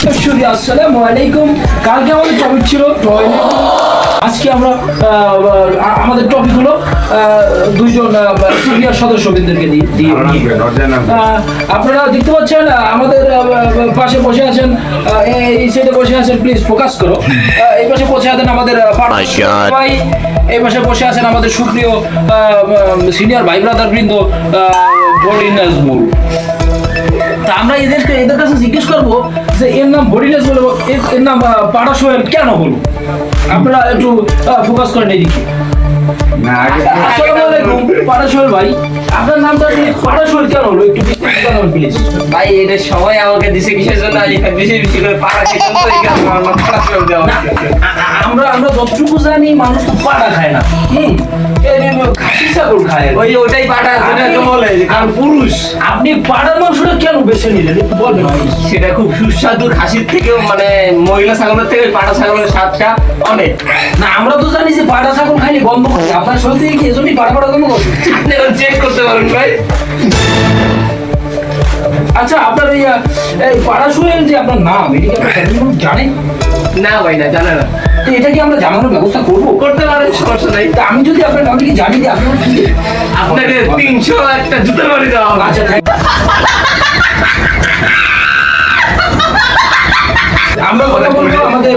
আসসালামু আলাইকুম। কালকে আমাদের টপিক ছিল টয়লেট। আজকে আমরা আমাদের টপিক হলো দুইজন সিনিয়র সদস্যবৃন্দকে দিয়ে আপনারা দেখতে পাচ্ছেন আমাদের পাশে বসে আছেন, এই সাইডে বসে আছেন, প্লিজ ফোকাস করো। এই পাশে বসে আছেন আমাদের ভাই, এই পাশে বসে আছেন আমাদের সুপ্রিয় সিনিয়র ভাই ব্রাদার বৃন্দ বডি নাজমুল। তা আমরা এদের কাছে জিজ্ঞেস করবো যে এর নাম বডিনেস বলে, এর নাম পাড়া সোহেল কেন হলো? আপনারা একটু ফোকাস করেন এদিকে। আসসালামু আলাইকুম পাড়া সোহেল ভাই, আপনার নামটা পাড়া সোহেল কেন হলো একটু জানাবেন প্লিজ। ভাই এটা সবাই আমাকে দিছে কিসের জন্য, বেশি বেশি করে পাড়া খেতে তো এই কারণে আমার নাম পাড়া সোহেল দেওয়া। আমরা যতটুকু জানি মানুষ তো পাড়া খায় না, খাসি ছাগল খায়, ওইটাই পাড়া যেটা তো বলে, কারণ পুরুষ। আপনি পাড়ার মাংসটা কেন বেছে নিলেন একটু বলবেন? সেটা খুব সুস্বাদু, খাসির থেকেও মানে মহিলা ছাগলের থেকে পাড়া ছাগলের স্বাদটা অনেক। না আমরা তো জানি যে পাড়া ছাগল খাইলে গন্ধ করে, আপনার সত্যি কি এজন্যই পাড়া গন্ধ করে? আপনি চেক করতে পারেন ভাই। আচ্ছা আপনার এই পাড়া সোহেল যে আপনার নাম, এটা কি আপনার ফ্যামিলি মানুষ জানে? না ভাই না, জানে না। তো এটা কি আমরা জানানোর ব্যবস্থা করবো? করতে পারেন, সমস্যা নাই। তা আমি যদি আপনার নামটা কি জানি, আপনার কি আপনাকে 300 একটা জুতোর বাড়ি দেওয়া হবে। আচ্ছা আমরা কথা বলবো আমাদের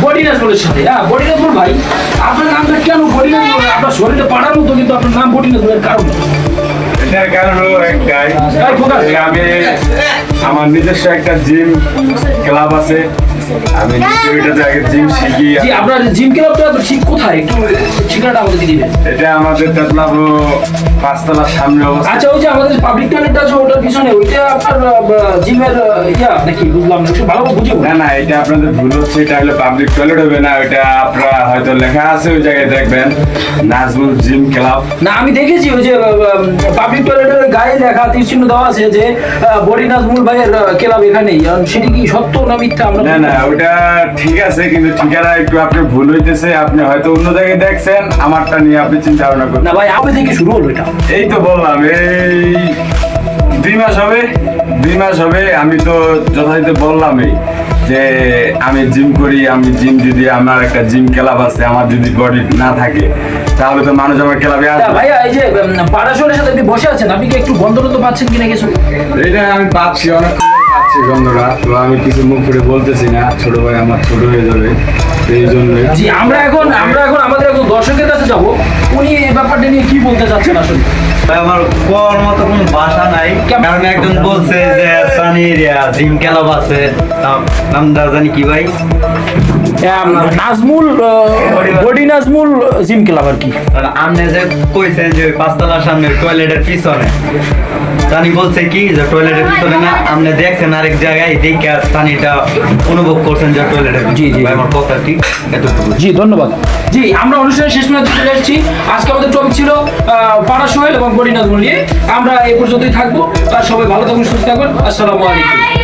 বডি নাজমুলের সাথে। বডি নাজমুল ভাই, আপনার নামটা কেন বডি নাজমুল? আপনার শরীরে পাড়ার মতো কিন্তু আপনার নাম বডি নাজমুলের কারণ? এটার কারণ হলো একটাই, আমি আমার নিজস্ব একটা জিম ক্লাব আছে, আমি ওইটাতে আগে জিম শিখি। জি, আপনার জিম ক্লাবটা ঠিক কোথায় একটু ঠিকানাটা আমাদের দিবেন? এটা আমাদের তেতলাভ 5 তলার সামনে অবস্থা। আচ্ছা, ওই যে আমাদের পাবলিক টয়লেটটা আছে ওটার পিছনে, ওইটা আপনার জিমের ইয়া নাকি? বুঝলাম না, একটু ভালো করে বুঝে বলুন। না এটা আপনাদের ভুল হচ্ছে, এটা হলো পাবলিক টয়লেট হবে না, ওইটা আপনারা হয়তো লেখা আছে ওই জায়গায় দেখবেন নাজমুল জিম ক্লাব। না আমি দেখেছি ওই যে পাবলিক টয়লেটের গায়ে লেখা তীরচিহ্ন দেওয়া আছে যে বডি নাজমুল ভাইয়ের ক্লাব এখানেই। সেটা কি সত্য না মিথ্যা? আমরা না ওটা ঠিক আছে, কিন্তু ঠিকানা একটু আপনি ভুল হইতেছে, আপনি হয়তো অন্য জায়গায় দেখছেন, আমারটা নিয়ে আপনি চিন্তা ভাবনা করুন। না ভাই, আবে থেকে শুরু হলো এটা? এই তো বললাম, এই 2 মাস হবে আমি তো যথাযথ বললামই যে আমি জিম করি। আমি জিম যদি আমার একটা জিম ক্লাব আছে, আমার যদি বডি না থাকে তাহলে তো মানুষ আমার ক্লাবে আসবে। ভাইয়া এই যে পাড়াশোরের সাথে আপনি বসে আছেন, আপনি কি একটু গন্ধ পাচ্ছেন কিনা কিছু? এটা আমি পাচ্ছি, অনেক পাচ্ছি গন্ধটা, তো আমি কিছু মুখ করে বলতেছি না, ছোট ভাই আমার ছোট হয়ে যাবে এই জন্য। জি, আমরা এখন আমাদের একজন দর্শকের কাছে যাব, উনি এই ব্যাপারটা নিয়ে কি বলতে চাচ্ছেন আসলে। আমার কোয়ার মতো কোনো ভাষা নাই, কারণ একজন বলছে যে তানির জিম ক্লাব আছে, নামটা জানি কি ভাই, Nazmul body Nazmul gym club আর কি। আপনি যে কইছেন যে 5 তলার সামনে টয়লেটের পিছনে, তানি বলছে কি যে টয়লেটের পিছনে না, আপনি দেখছেন আরেক জায়গায় দেখে তানিটা অনুভব করছেন যে টয়লেটের। জি ভাই আমার কথা ঠিক এতটুকু। জি ধন্যবাদ। জি, আমরা অনুষ্ঠানের শেষ মেয়াদে চলে এসেছি। আজকে আমাদের টপিক ছিল পাড়া সোহেল এবং বডি নাজমুল নিয়ে। আমরা এই পর্যন্তই থাকবো। সবাই ভালো থাকুন, সুস্থ থাকুন। আসসালামু আলাইকুম।